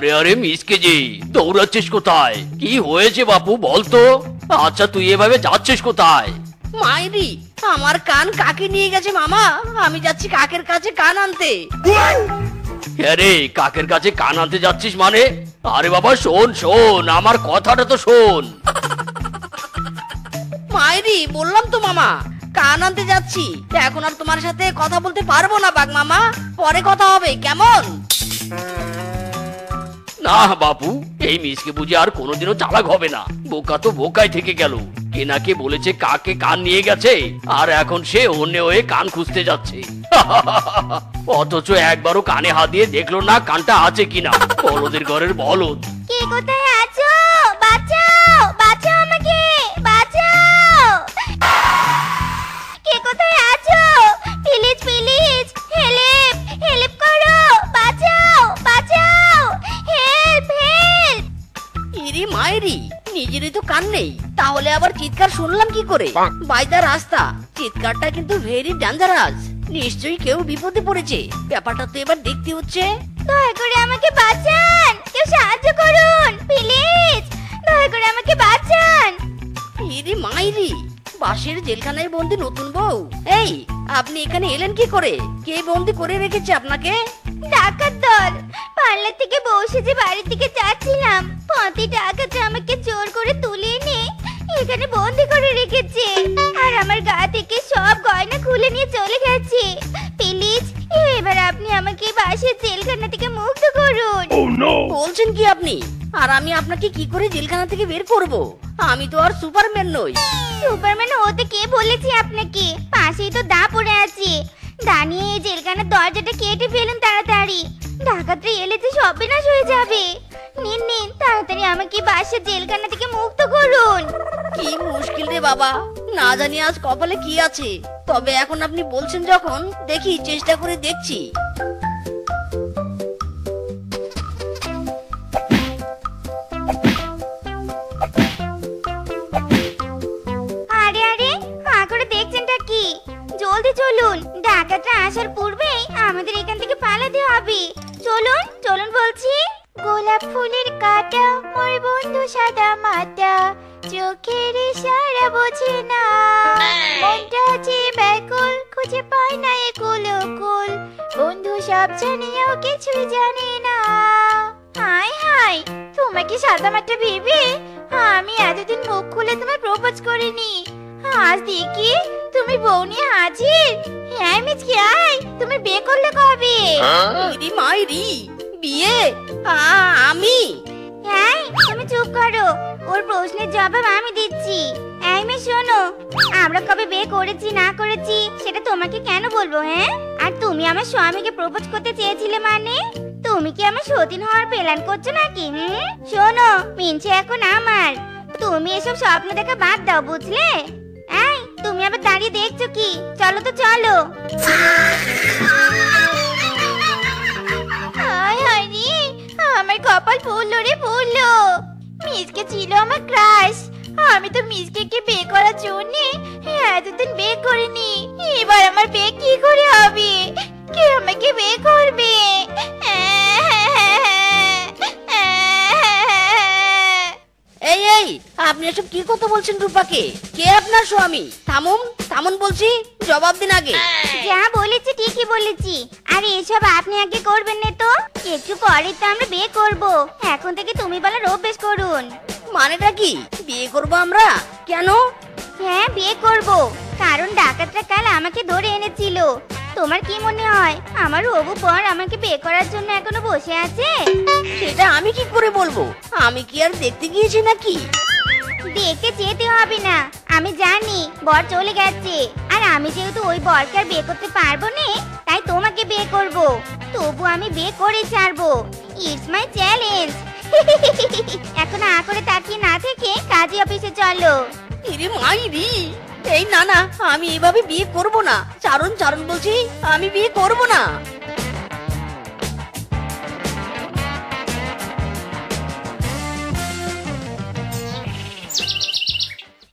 আরে আরে মিসকে জি, দৌড়াচ্ছিস কোথায়? কি হয়েছে বাপু বলতো? আচ্ছা তুই এভাবে যাচ্ছিস কোথায়? মাইরি, আমার কান কাকে নিয়ে গেছে মামা। আমি যাচ্ছি কাকের কাছে কান আনতে। আরে কাকের কাছে কান আনতে যাচ্ছিস মানে? আরে বাবা শোন শোন, আমার কথাটা তো শোন। মাইরি, বললাম তো মামা, কান আনতে যাচ্ছি। এখন আর তোমার সাথে কথা বলতে পারবো না বাঘ মামা, পরে কথা হবে কেমন? না বাপু, এই মিসকে বুঝি আর কোনোদিনও চালাক হবে না। বোকা তো বোকাই থেকে গেল। কে না কে বলেছে কাকে কান নিয়ে গেছে, আর এখন সে অন্য হয়ে কান খুঁজতে যাচ্ছে। অথচ একবারও কানে হাত দিয়ে দেখলো না কানটা আছে কিনা। বলদের ঘরের বলদ। কে কোথায় আছো? বাঁচাও, বাঁচাও আমাকে, বাঁচাও। কে কোথায় আছো? প্লিজ প্লিজ, হেল্প, হেল্প করো, বাঁচাও, বাঁচাও, হেল্প, হেল্প। ইরি মাইরি, নিজেরই তো কান নেই, তাহলে আবার চিৎকার শুনলাম কি করে? বাইদা রাস্তা, চিৎকারটা কিন্তু ভেরি ডেঞ্জারাস। নিশ্চয়ই কেউ বিপদে পড়েছে। ব্যাপারটা তো এবার দেখতে হচ্ছে। দয়া করে আমাকে বাঁচান, কেউ সাহায্য করুন প্লিজ, দয়া করে আমাকে বাঁচান। ইরি মাইরি, বাসের জেলখানায় বন্দি নতুন বউ। এই, আপনি এখানে এলেন কি করে? কে বন্দি করে রেখেছে আপনাকে? ডাকাত দল। পার্লার থেকে বসে যে বাড়ির দিকে যাচ্ছিলাম, পথে ডাকাত আমাকে জোর করে তুলে এনে এখানে বন্দি করে রেখেছে, আর আমার গা থেকে সব গয়না খুলে নিয়ে চলে গেছে। প্লিজ এবার আপনি আমাকে বাসের জেলখানা থেকে মুক্ত করুন। বলছেন কি আপনি? আর আমি আপনাকে কি করে জেলখানা থেকে বের করব? আমি তো আর সুপারম্যান নই। সুপারম্যান হতে কে বলেছে আপনাকে? পাশেই তো দা পড়ে আছে, দাঁড়িয়ে এই জেলখানার দরজাটা কেটে ফেলুন তাড়াতাড়ি। ডাকাতরা এলে তো সব বিনাশ হয়ে যাবে। নিন নিন, তাড়াতাড়ি আমাকে বাসের জেলখানা থেকে মুক্ত করুন। কি মুশকিল রে বাবা, না জানি আজ কপালে কি আছে। তবে এখন আপনি বলছেন যখন, দেখি চেষ্টা করে দেখছি। আরে আরে, হা করে দেখছেনটা কি? জলদি চলুন, ডাকাতরা আসার পূর্বেই আমাদের এখান থেকে পালাতে হবে। চলুন চলুন বলছি। গোলাপ ফুলের কাঁটা, মোর বন্ধু সাদা মাটা, চোখের ইশারা বোঝে না, মনটা যে ব্যাকুল, খুঁজে পায় না এ কুল, বন্ধু সব জানিয়েও কিছুই জানে না। হায় হায়, তোমাকে সাদা মাটা ভেবে আমি এতদিন মুখ খুলে তোমায় প্রপোজ করিনি। আজ দেখি তুমি বউ নিয়ে হাজির। হ্যাঁ মিচকে, আয়, তুমি বিয়ে করলে কবে? ইরি মাইরি, বিয়ে? আমি? হ্যাঁ, তুমি চুপ করো, ওর প্রশ্নের জবাব আমি দিচ্ছি। এই মেয়ে শোনো, আমরা কবে বিয়ে করেছি না করেছি সেটা তোমাকে কেন বলবো? হ্যাঁ, আর তুমি আমার স্বামীকে প্রপোজ করতে চেয়েছিলে মানে? তুমি কি আমার সতীন হওয়ার প্ল্যান করছো নাকি? শোনো, মিনছে এখন আমার। তুমি এসব স্বপ্ন দেখা বাদ দাও, বুঝলে? এই, তুমি আবার দাঁড়িয়ে দেখছো কি? চলো তো চলো। হায় হায় রে, আমার কপাল ফুললো রে ফুললো। মিসকে ছিল আমার ক্রাশ। আমি তো মিসকে বিয়ে করার জন্য এতদিন বিয়ে করিনি। এবার আমার বিয়ে কি করে হবে? কে আমাকে বিয়ে করবে? এই এই, আপনি এসব কি কথা বলছেন রূপাকে? কে আপনার স্বামী? থামুন থামুন বলছি, জবাব দিন আগে। যা বলেছি ঠিকই বলেছি। আর এসব আপনি আগে করবেন না তো, একটু পরে তো আমরা বিয়ে করব। এখন থেকে তুমি বলার অভ্যেস করুন। মানেটা কি? বিয়ে করব আমরা? কেন? হ্যাঁ, বিয়ে করব, কারণ ডাকাতরা কাল আমাকে ধরে এনেছিল। তোমার কি মনে হয় আমার হবু পর আমাকে বিয়ে করার জন্য এখনো বসে আছে? সেটা আমি কি করে বলবো? আমি কি আর দেখতে গিয়েছি নাকি? দেখতে যেতে হবে না, আমি জানি বর চলে গেছে। আর আমি যেহেতু ওই বরকে আর বিয়ে করতে পারবো না, তাই তোমাকে বিয়ে করব। তবু আমি বিয়ে করে ছাড়বো। It's my challenge. এখন আ করে তাকিয়ে না থেকে কাজী অফিসে চলো। ইরে মাইরি, এই না না, আমি এভাবে বিয়ে করব না। চারণ চারণ বলছি, আমি বিয়ে করব না।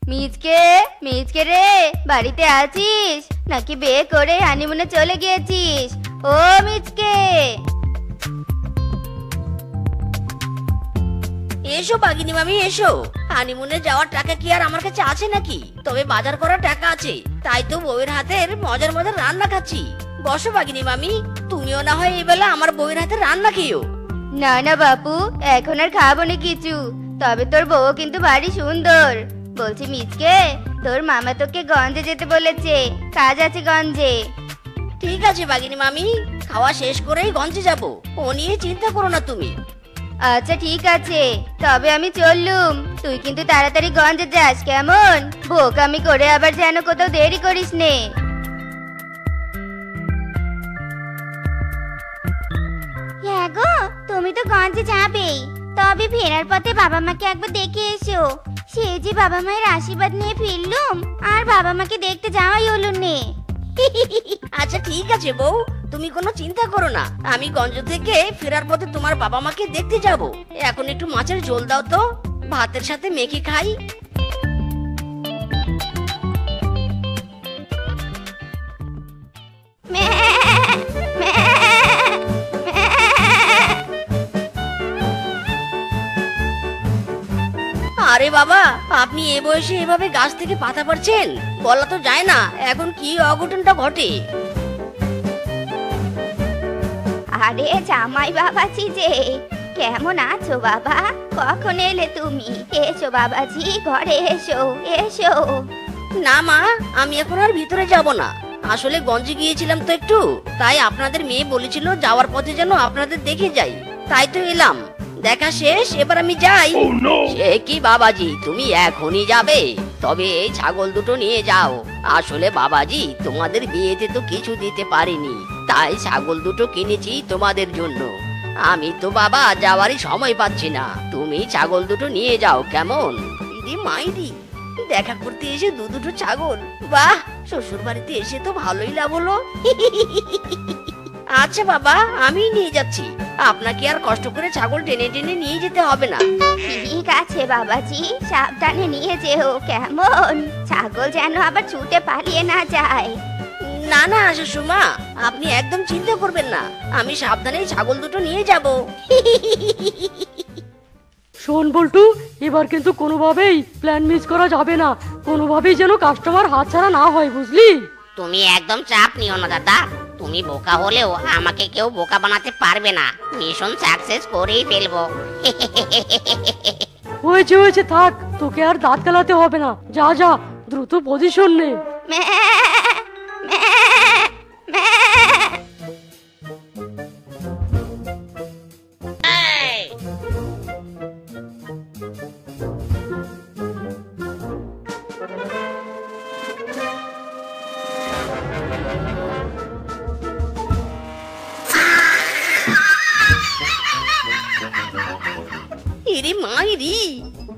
মিচকে, মিচকে রে, বাড়িতে আছিস নাকি বিয়ে করে হানিমুনে চলে গিয়েছিস? ও মিচকে। এসো বাগিনী মামি এসো। হানিমুনে যাওয়ার টাকা কি আর আমার কাছে আছে নাকি? তবে বাজার করার টাকা আছে, তাই তো বউয়ের হাতের মজার মজার রান্না খাচ্ছি। বসো বাগিনী মামি, তুমিও না হয় এবেলা আমার বউয়ের হাতের রান্না খেয়েও। না না বাপু, এখন আর খাবো না কিছু। তবে তোর বউ কিন্তু ভারী সুন্দর। বলছি মিচকে, তোর মামা তোকে গঞ্জে যেতে বলেছে, কাজ আছে গঞ্জে। ঠিক আছে বাগিনী মামি, খাওয়া শেষ করেই গঞ্জে যাব, ও নিয়ে চিন্তা করো না তুমি। আচ্ছা ঠিক আছে, তবে আমি চললুম। তুই কিন্তু তাড়াতাড়ি গঞ্জে যাস কেমন? বোকামি করে আবার যেন কোথাও দেরি করিস নে। হ্যাঁ গো, তুমি তো গঞ্জে যাবেই, তবে ফেরার পথে বাবা মাকে একবার দেখে এসো। সে যে বাবা মায়ের আশীর্বাদ নিয়ে ফিরলুম, আর বাবা মাকে দেখতে যাওয়াই হলো নে। আচ্ছা ঠিক আছে বউ, তুমি কোনো চিন্তা করো না, আমি গঞ্জ থেকে ফেরার পথে তোমার বাবা মাকে দেখতে যাব। এখন একটু মাছের ঝোল দাও তো, ভাতের সাথে মেখে খাই। আরে বাবা, আপনি এ বয়সে এভাবে গাছ থেকে পাতা পাড়ছেন? বলা তো যায় না এখন কি অঘটনটা ঘটে। আরে জামাই বাবাজি যে, কেমন আছো বাবা? কখন এলে তুমি? এসো বাবাজি, ঘরে এসো এসো। না মা, আমি এখন আর ভিতরে যাব না। আসলে গঞ্জে গিয়েছিলাম তো একটু, তাই আপনাদের মেয়ে বলেছিল যাওয়ার পথে যেন আপনাদের দেখে যাই, তাই তো এলাম। দেখা শেষ, এবার আমি যাই। সে কি বাবাজি, তুমি এখনই যাবে? তবে এই ছাগল দুটো নিয়ে যাও। আসলে বাবাজি, তোমাদের বিয়েতে তো কিছু দিতে পারিনি, তাই ছাগল দুটো কিনেছি তোমাদের জন্য। আমি তো বাবা যাওয়ারই সময় পাচ্ছি না, তুমি ছাগল দুটো নিয়ে যাও কেমন? দিদি মাইরি, দেখা করতে এসে দুটো ছাগল, বাহ! শ্বশুর বাড়িতে এসে তো ভালোই লাভ হলো। আচ্ছা বাবা, আমি নিয়ে যাচ্ছি, আপনাকে আর কষ্ট করে ছাগল টেনে টেনে নিয়ে যেতে হবে না। ঠিক আছে বাবাজি, সাবধানে নিয়ে যেও কেমন? ছাগল যেন আবার ছুটে পালিয়ে না যায়। না না শাশুমা, আপনি একদম চিন্তা করবেন না, আমি সাবধানে ছাগল দুটো নিয়ে যাব। শোন বল্টু, এবার কিন্তু কোনোভাবেই প্ল্যান মিস করা যাবে না, কোনোভাবেই যেন কাস্টমার হাতছাড়া না হয়, বুঝলি? তুমি একদম চাপ নিও না দাদা, তুমি বোকা হলেও আমাকে কেউ বোকা বানাতে পারবে না, মিশন সাকসেস করেই ফেলবো। হয়েছে হয়েছে, থাক, তোকে আর দাঁত কালাতে হবে না। যা যা, দ্রুত পজিশন নে। ইরে মাইরি,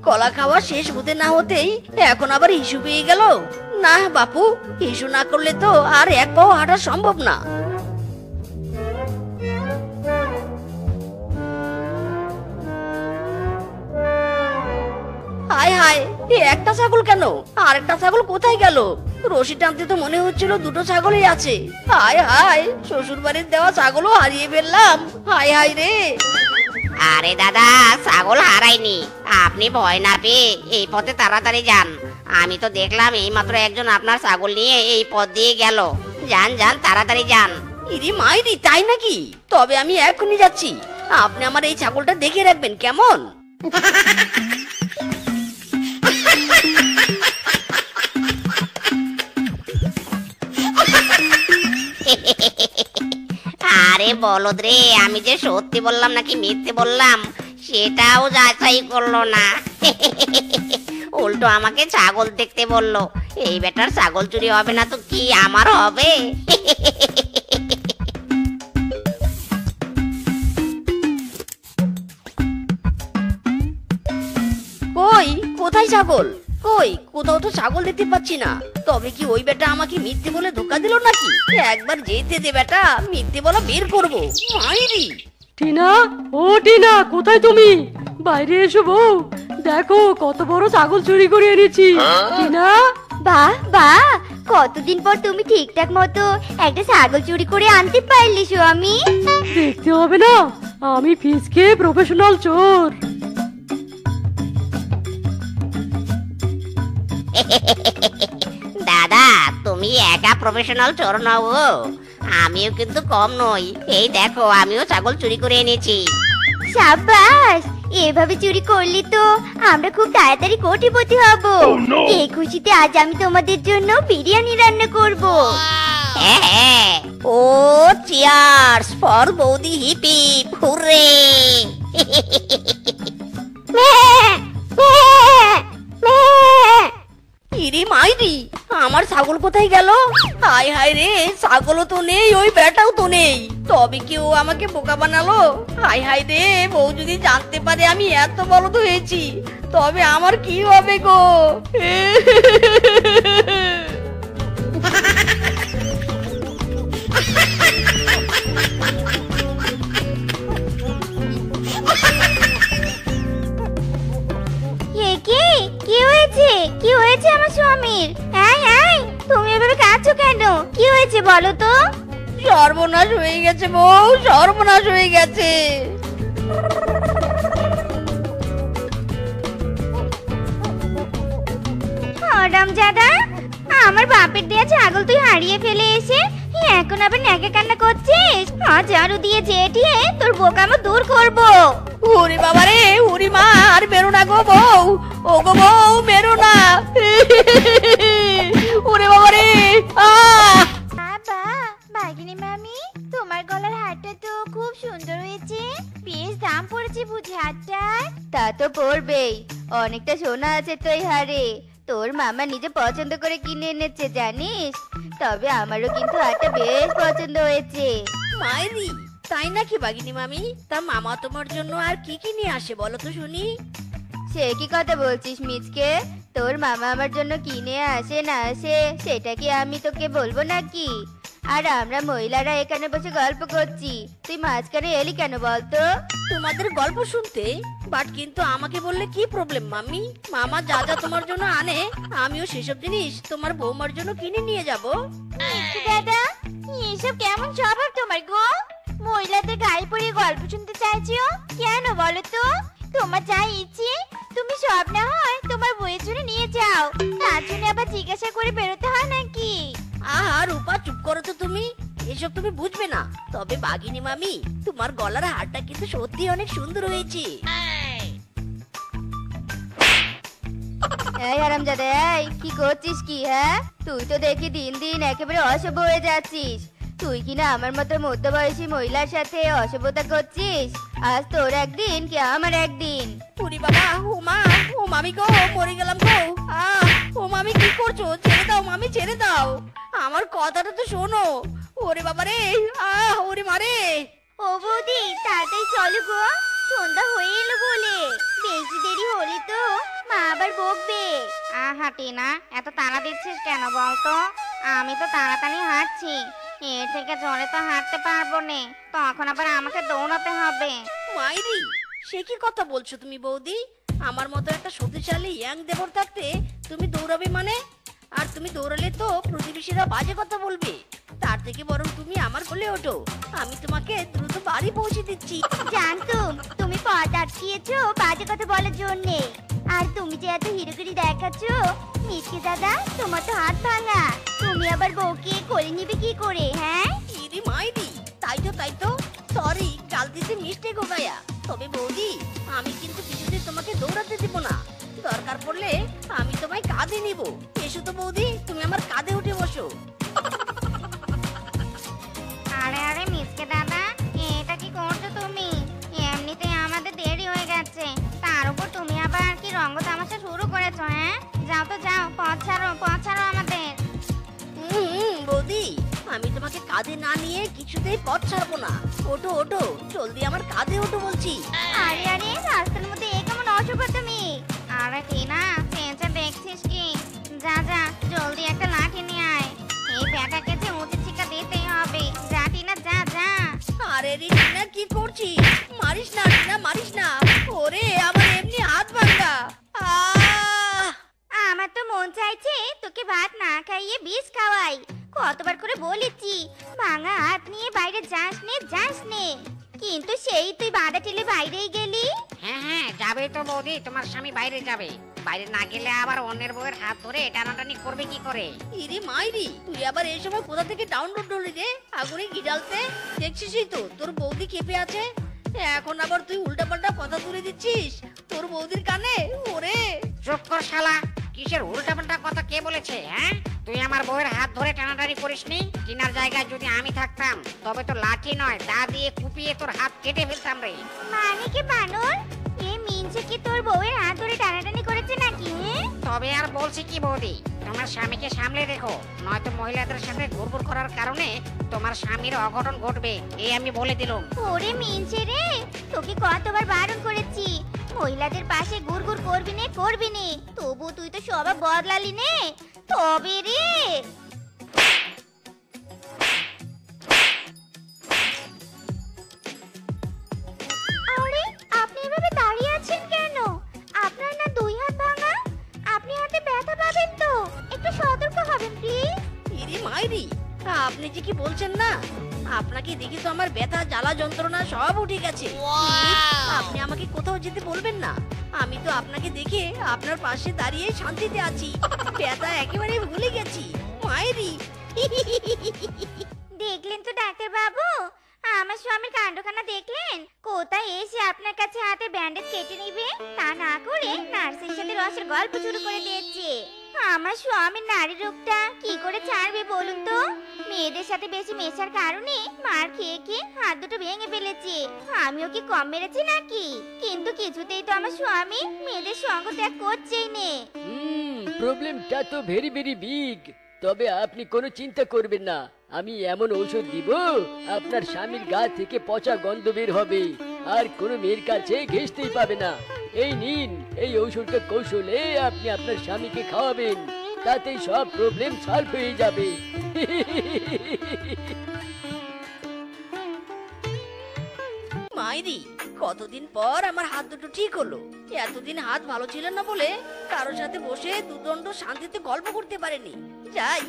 কলা খাওয়া শেষ হতে না হতেই এখন আবার হিসু পেয়ে গেল। না বাপু, হিসু না করলে তো আর এক পাও হাঁটা সম্ভব না। হায় হায়, একটা ছাগল কেন? আর একটা ছাগল কোথায় গেল? রশি টানতে তো মনে হচ্ছিল দুটো ছাগলই আছে। হায় হায়, শ্বশুর বাড়ির দেওয়া ছাগলও হারিয়ে ফেললাম। হায় হায় রে। আরে দাদা, ছাগল হারাইনি, আপনি ভয় না পেয়ে এই পথে তাড়াতাড়ি যান। আমি তো দেখলাম এইমাত্র একজন আপনার ছাগল নিয়ে এই পথ দিয়ে গেল। যান যান, তাড়াতাড়ি যান। ইরি মাইরি, তাই নাকি? তবে আমি এখনই যাচ্ছি, আপনি আমার এই ছাগলটা দেখে রাখবেন কেমন? আরে বলদ রে, আমি যে সত্যি বললাম নাকি মিথ্যে বললাম সেটাও যাচাই করলো না। উল্টো আমাকে ছাগল দেখতে বললো। এই বেটার ছাগল চুরি হবে না তো কি আমার হবে? কই, কোথায় ছাগল? কই, কোথাও তো ছাগল দেখতে পাচ্ছি না। তবে কি ওই বেটা আমাকে মিথ্যে বলে ধোকা দিল নাকি? একবার যেতে দে বেটা, মিথ্যে বলা বের করবো। মাইরি। টিনা, ও টিনা, কোথায় তুমি? বাইরে এসো বউ, দেখো কত বড় ছাগল চুরি করে এনেছি। টিনা, বাহ বাহ, কতদিন পর তুমি ঠিকঠাক মতো একটা ছাগল চুরি করে আনতে পারলে স্বামী। দেখতে হবে না, আমি ফিস খেয়ে প্রফেশনাল চোর। দাদা তুমি একা প্রফেশনাল চোর নও গো। আমিও কিন্তু কম নই। এই দেখো আমিও ছাগল চুরি করে এনেছি। সাবাস, এভাবে চুরি করলে তো আমরা খুব তাড়াতাড়ি কোটিপতি হব। এই খুশিতে আজ আমি তোমাদের জন্য বিরিয়ানি রান্না করব। হ্যাঁ, ও চিয়ার্স ফর বৌদি হিপি হুররে। ইরি মাইরি, আমার ছাগল কোথায় গেল? হায় হায় রে, ছাগলও তো নেই, ওই বেটাও তো নেই। তবে কি ও আমাকে বোকা বানালো? হায় হায় রে, বউ যদি জানতে পারে আমি এত বলদ হয়েছি, তবে আমার কি হবে গো? কি হয়েছে? কি হয়েছে আমার স্বামীর? তুমি এভাবে কাঁদছো কেন? কি হয়েছে বলো তো? সর্বনাশ হয়ে গেছে বউ, সর্বনাশ হয়ে গেছে। হারামজাদা, আমার বাপের দেয়া ছাগল তুই হারিয়ে ফেলে এসে এখন আবার ন্যাকা কান্না করছিস? ঝাড়ু দিয়ে জেঠিয়ে তোর বোকামো দূর করবো। ওরে বাবা রে, ওরে মা, আর বেরো না গো বউ, ও গো বউ বেরো না। ওরে বাবা রে, বাবা, বাগিনী মামি, তোমার গলার হারটা তো খুব সুন্দর হয়েছে। বেশ দাম পড়েছে বুঝি হারটার? তা তো পড়বেই, অনেকটা সোনা আছে তো এই হারে। তোর মামা নিজে পছন্দ করে কিনে এনেছে জানিস। তবে আমারও কিন্তু হারটা বেশ পছন্দ হয়েছে। মাইরি, তাই নাকি বাগিনী মামি? তা মামা তোমার জন্য আর কি কি নিয়ে আসে বলো তো শুনি। সে কি কথা বলছিস মিচকে? তোর মামা আমার জন্য কিনে আসে না আসে সেটা কি আমি তোকে বলবো নাকি? আর আমরা মহিলারা এখানে বসে গল্প করছি, তুই মাঝখানে এলি কেন বলতো? তোমাদের গল্প শুনতে, বাট কিন্তু আমাকে বললে কি প্রবলেম মামি? মামা যা যা তোমার জন্য আনে, আমিও সেসব জিনিস তোমার বৌমার জন্য কিনে নিয়ে যাব। দাদা, এসব কেমন স্বভাব তোমার গো? মহিলাদের গায়ে পড়ে গল্প শুনতে চাইছো কেন বলো তো? তোমার যা ইচ্ছে তুমি সব না হয় তোমার বইয়ের জন্য নিয়ে যাও, তার জন্য আবার জিজ্ঞাসা করে বেরোতে হয় নাকি? আহা রূপা, চুপ করো তো তুমি, এসব তুমি বুঝবে না। তবে বাগিনী মামি, তোমার গলার হারটা কিন্তু সত্যি অনেক সুন্দর হয়েছে। এই হারামজাদা, এই কি করছিস কি? হ্যাঁ, তুই তো দেখি দিন দিন একেবারে অসভ্য হয়ে যাচ্ছিস। তুই কিনা আমার মতো মধ্যবয়সী মহিলার সাথে অসভ্যতা করছিস। আজ তোর একদিন কি আমার একদিন। পুরি বাবা, ও মা, ও মামি গো, মরে গেলাম গো। ও মামি কি করছো? ছেড়ে দাও মামি, ছেড়ে দাও, আমার কথাটা তো শোনো। ওরে বাবা রে, ওরে মারে। ও বৌদি, তাড়াতাড়ি চলো গো, সন্ধ্যা হয়ে এলো বলে। বেশি দেরি হলে তো মা আবার বকবে। আহা টিনা, এত তাড়া দিচ্ছিস কেন বলতো? আমি তো তাড়াতাড়ি হাঁটছি, এর থেকে জোরে তো হাঁটতে পারবো না, তখন আবার আমাকে দৌড়াতে হবে। মাইরি, সে কি কথা বলছো তুমি বৌদি? আমার মতো একটা শক্তিশালী ইয়াং দেবর থাকতে তুমি দৌড়াবে মানে? আর তুমি দৌড়ালে তো প্রতিবেশীরা বাজে কথা বলবে। তার থেকে বরং তুমি আমার কোলে ওঠো, আমি তোমাকে দ্রুত বাড়ি পৌঁছে দিচ্ছি। জানতুম তুমি পথ আটকিয়েছো বাজে কথা বলার জন্যে। আর তুমি যে এত হিরোগিরি দেখাচ্ছ, মিষ্টি দাদা তোমার তো হাত ভাঙা। তুমি আবার বউকে কোলে নিবে কি করে? হ্যাঁ, ইরি মাইরি, তাই তো সরি, গালতিতে মিস্টেক হো গায়া। তবে বৌদি, আমি কিন্তু কিছুতেই তোমাকে দৌড়াতে দিব না। দরকার পড়লে আমি তোমায় কাঁধে নিব। এসো তো বৌদি, তুমি আমার কাঁধে উঠে বসো। আরে আরে মিসকে দাদা, এটা কি করছো তুমি? এমনিতেই আমাদের দেরি হয়ে গেছে, তার উপর তুমি আবার কি রঙ্গ তামাশা শুরু করেছো? হ্যাঁ, যাও তো যাও, পথ ছাড়ো আমাদের। বৌদি, আমি তোমাকে কাঁধে না নিয়ে কিছুতেই পথ ছাড়বো না। ওঠো ওঠো, জলদি আমার কাঁধে ওঠো বলছি। আরে আরে, রাস্তার মধ্যে এ কেমন অসভ্য তুমি? আরে টিনা, চেঁচে দেখছিস কি? যা যা, জলদি একটা লাঠি নিয়ে আয়, এই ব্যাটাকে যে উচিত শিক্ষা দিতেই হবে। যা টিনা, যা যা। আরে রে টিনা, কি করছিস? মারিস না টিনা, মারিস না। ওরে, আমার এমনি হাত ভাঙা। আমার তো মন চাইছে তোকে ভাত না খাইয়ে বিষ খাওয়াই। কতবার করে বলেছি ভাঙা হাত নিয়ে বাইরে যাস নে। কিন্তু সেই তুই বাধা ঠেলে বাইরেই গেলি। হ্যাঁ হ্যাঁ যাবে তো বৌদি, তোমার স্বামী বাইরে যাবে। বাইরে না গেলে আবার অন্যের বউয়ের হাত ধরে টানাটানি করবে কি করে? ইরে মাইরি, তুই আবার এই সময় কোথা থেকে ডাউনলোড করলি রে আগুনে ঘি ঢালতে? দেখছিসই তো তোর বৌদি খেপে আছে, এখন আবার তুই উল্টাপাল্টা কথা তুলে দিচ্ছিস তোর বৌদির কানে। ওরে চুপ কর শালা, কিসের উল্টাপাল্টা কথা কে বলেছে? হ্যাঁ, তুই আমার বউয়ের হাত ধরে টানাটানি করিসনি? টিনার জায়গায় যদি আমি থাকতাম তবে তো লাঠি নয় দা দিয়ে কুপিয়ে তোর হাত কেটে ফেলতাম রে। মানে কি বানর, এ মিনছে কি তোর বউয়ের হাত ধরে টানাটানি করেছে নাকি? তবে আর বলছি কি বৌদি, তোমার স্বামীকে সামলে রেখো, নয়তো মহিলাদের সাথে ঘুরঘুর করার কারণে তোমার স্বামীর অঘটন ঘটবে, এই আমি বলে দিলাম। ওরে মিনছে রে, তোকে কতবার বারণ করেছি মহিলাদের পাশে ঘুরঘুর করবি নে, তবু তুই তো স্বভাব বদলালি নে। তবে রে আরে আপনি এভাবে দাঁড়িয়ে আছেন কেন? আপনার না দুই হাত ভাঙা, আপনি হাতে ব্যথা পাবেন তো, একটু সতর্ক হবেন প্লিজ। ইরে মাইরি, আপনি যে কি বলছেন না, আপনাকে দেখি তো আমার ব্যথা জ্বালা যন্ত্রণা সব উঠে গেছে। আপনি আমাকে কোথাও যেতে বলবেন না, আমি তো আপনাকে দেখে আপনার পাশে দাঁড়িয়ে শান্তিতে আছি, ব্যথা একেবারে ভুলে গেছি মাইরি। দেখলেন তো ডাক্তার বাবু, আমার স্বামীর কাণ্ডখানা দেখলেন? কোথায় এসে আপনার কাছে হাতে ব্যান্ডেজ কেটে নিবে তা না করে নার্সের সাথে রসের গল্প শুরু করে দিয়েছে। আমার স্বামীর নারী রোগটা কি করে ছাড়বে বলুন তো? মেয়েদের সাথে বেশি মেশার কারণে মার খেয়ে খেয়ে হাত দুটো ভেঙে ফেলেছে। আমিও কি কম মেরেছি নাকি? কিন্তু কিছুতেই তো আমার স্বামী মেয়েদের সঙ্গ ত্যাগ করছেই নে। প্রবলেমটা তো ভেরি ভেরি বিগ। তবে আপনি কোনো চিন্তা করবেন না, আমি এমন ঔষধ দিব আপনার স্বামীর গা থেকে পচা গন্ধ বের হবে, আর কোনো মেয়ের কাছে ঘেঁষতেই পাবে না। এই নিন, এই ঔষধটা কৌশলে আপনি আপনার স্বামীকে খাওয়াবেন, তাতেই সব প্রবলেম সলভ হয়ে যাবে। মাইরি, কতদিন পর আমার হাত দুটো ঠিক হলো। এতদিন হাত ভালো ছিল না বলে কারোর সাথে বসে দুদণ্ড শান্তিতে গল্প করতে পারেনি। যাই,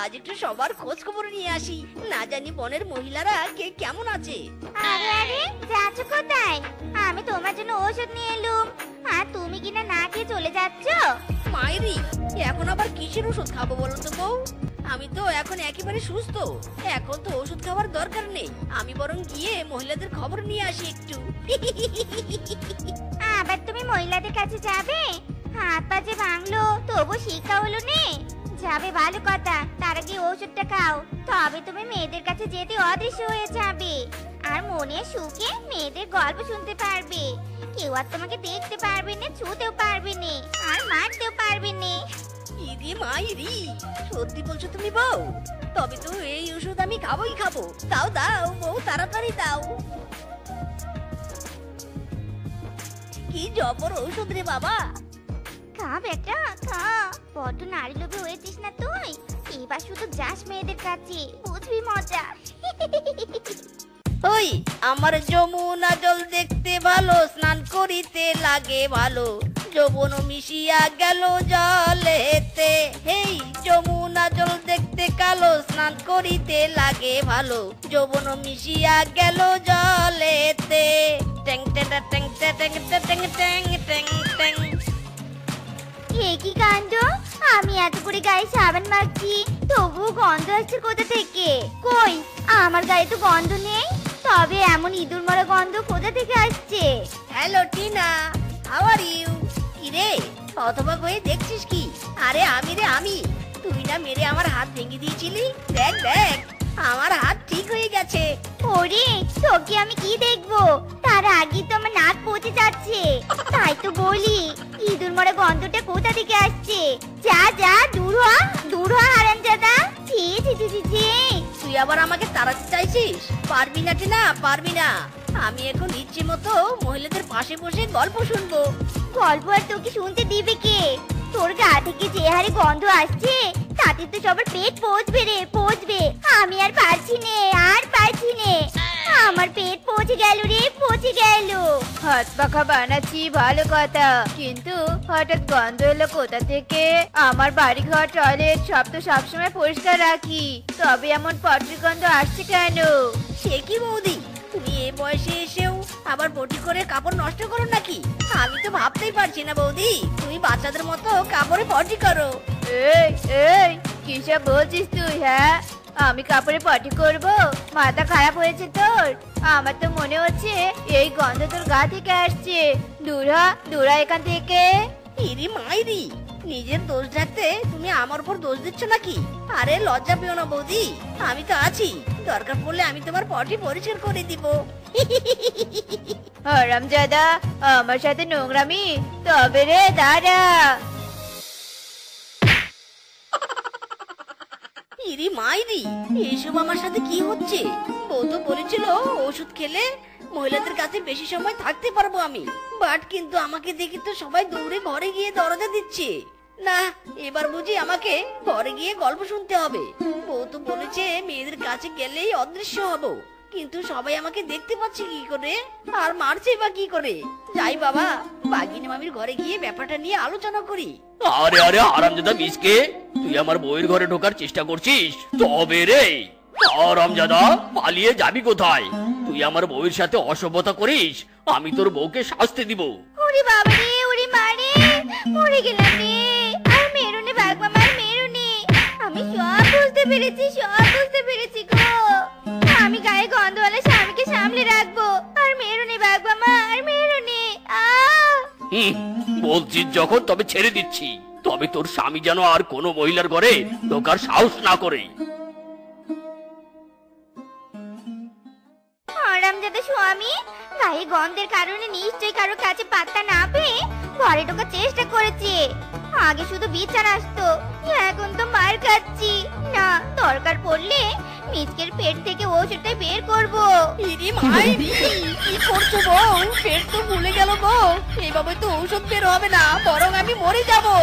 আজ একটু সবার খোঁজ খবর নিয়ে আসি, না জানি বনের মহিলারা কে কেমন আছে। আরে আরে যাচ্ছ কোথায়? আমি তোমার জন্য ওষুধ নিয়ে এলুম, আর তুমি কিনা না খেয়ে চলে যাচ্ছ। মাইরি, এখন আবার কিসের ওষুধ খাবো বলো তো বউ? আমি তো এখন একেবারে সুস্থ, এখন তো ওষুধ খাওয়ার দরকার নেই। আমি বরং গিয়ে মহিলাদের খবর নিয়ে আসি একটু। আবার তুমি মহিলাদের কাছে যাবে? হাত পা যে ভাঙলো তবু শিক্ষা হলো নে। যাবে ভালো কথা, তার আগে ওষুধটা খাও, তবে তুমি মেয়েদের কাছে যেতে অদৃশ্য হয়ে যাবে, আর মনের সুখে মেয়েদের গল্প শুনতে পারবে। কেউ আর তোমাকে দেখতে পারবে না, ছুঁতেও পারবে না, আর মারতেও পারবে না। ইদি মাইরি, সত্যি বলছো তুমি বউ? তবে তো এই ওষুধ আমি খাবোই খাবো। দাও দাও বউ, তাড়াতাড়ি দাও। কি জবর ঔষধ রে বাবা। খা বেটা খা, বড্ড নারী লোভে হয়েছিস না তুই? এবার শুধু যাস মেয়েদের কাছে, বুঝবি মজা। ওই আমার যমুনা জল দেখতে ভালো, স্নান করিতে লাগে ভালো, যৌবন মিশিয়া গেল জলেতে। হেই যমুনা জল দেখতে কালো, স্নান করিতে লাগে ভালো, যৌবন মিশিয়া গেল জলেতে। ট্যাং ট্যাং ট্যাং ট্যাং ট্যাং ট্যাং ট্যাং ট্যাং ট্যাং। এ কি কাণ্ড! আমি এত করে গায়ে সাবান মাখছি, তবু গন্ধ আসছে কোথা থেকে? কই, আমার গায়ে তো গন্ধ নেই, তবে এমন ইঁদুর মরা গন্ধ কোথা থেকে আসছে? Hello Tina, how are you? কি রে, হতবাক হয়ে দেখছিস কি? আরে আমি রে আমি, তুই না মেরে আমার হাত ভেঙে দিয়েছিলি? দেখ দেখ, আমার হাত ঠিক হয়ে গেছে। ওরে, তোকে আমি কি দেখবো? তার আগে তো আমার নাক পচে যাচ্ছে। তাই তো বলি, ইঁদুর মরা গন্ধটা কোথা থেকে আসছে? যা যা, দূর হ হারামজাদা। ছি ছি ছি ছি ছি। তুই আবার আমাকে তাড়াতে চাইছিস? পারবি না টিনা, পারবি না। আমি এখন ইচ্ছে মতো মহিলাদের পাশে বসে গল্প শুনবো। গল্প আর তোকে শুনতে দিবে কে? তোর গা থেকে যে হারে গন্ধ আসছে, তাতে তো সবার পেট পচবে রে, পচবে। আমি আর পারছি নে, আমার পেট পচে গেল রে, পচে গেল। হাত পাখা বানাচ্ছি ভালো কথা, কিন্তু হঠাৎ গন্ধ এলো কোথা থেকে? আমার বাড়ি ঘর টয়লেট সব তো সবসময় পরিষ্কার রাখি, তবে এমন পটরি গন্ধ আসছে কেন? সে কি বৌদি, তুমি এই বয়সে এসেও আবার বটি করে কাপড় নষ্ট করো নাকি? আমি তো ভাবতেই পারছি না বৌদি, তুমি বাচ্চাদের মতো কাপড়ে পটি করো। এই এই কিসব বলছিস তুই? হ্যাঁ, আমি কাপড়ে পটি করব? মাথা খারাপ হয়েছে তোর? আমার তো মনে হচ্ছে এই গন্ধ তোর গা থেকে আসছে। দূরা এখান থেকে। ইরি মাইরি, নিজের দোষ ঢাকতে তুমি আমার উপর দোষ দিচ্ছ নাকি? আরে লজ্জা পেও না বৌদি, আমি তো আছি, দরকার পড়লে আমি তোমার পটি পরিষ্কার করে দিব। হারামজাদা, আমার সাথে নোংরামি? তবে রে দাঁড়া। ইরি মাইরি, এইসব আমার সাথে কি হচ্ছে? বউ তো বলেছিল ওষুধ খেলে মহিলাদের কাছে বেশি সময় থাকতে পারবো আমি, বাট কিন্তু আমাকে দেখে তো সবাই দৌড়ে ঘরে গিয়ে দরজা দিচ্ছে। না, এবার বুঝি আমাকে ঘরে গিয়ে গল্প শুনতে হবে। বউ তো বলেছে মেয়েদের কাছে গেলেই অদৃশ্য হব, কিন্তু সবাই আমাকে দেখতে পাচ্ছে কি করে আর মারছে বা কি করে? যাই বাবা, বাগিনী মামির ঘরে গিয়ে ব্যাপারটা নিয়ে আলোচনা করি। আরে আরে হারামজাদা মিসকে, তুই আমার বউয়ের ঘরে ঢোকার চেষ্টা করছিস? তবে রে হারামজাদা, পালিয়ে যাবি কোথায়? তুই আমার বউয়ের সাথে অসভ্যতা করিস, আমি তোর বউকে শাস্তি দিব। ওরে বাবা রে, ওরে মারে, মরে গেলাম রে। আর মেরুনে বাগমামা, আর মেরুনে। আমি সব বুঝতে পেরেছি গো। আমি গায়ে গন্ধওয়ালা স্বামীকে সামলে রাখবো। আর মেরুনে বাগমামা, আর মেরুনে। বলছিস যখন, তবে ছেড়ে দিচ্ছি, তবে তোর স্বামী যেন আর কোনো মহিলার ঘরে ঢোকার সাহস না করে। হারামজাদা স্বামী গায়ে গন্ধের কারণে নিশ্চয়ই কারোর কাছে পাত্তা না পেয়ে ঘরে ঢোকার চেষ্টা করেছে। আগে শুধু বিচার আসতো, এখন তো মার খাচ্ছি। না, দরকার পড়লে মিচকের পেট থেকে ওষুধটা বের করবো। ইরি মাইরি, কি করছো বউ? পেট তো ভুলে গেল বউ, এইভাবে তো ঔষধ বের হবে না, বরং আমি মরে যাবো।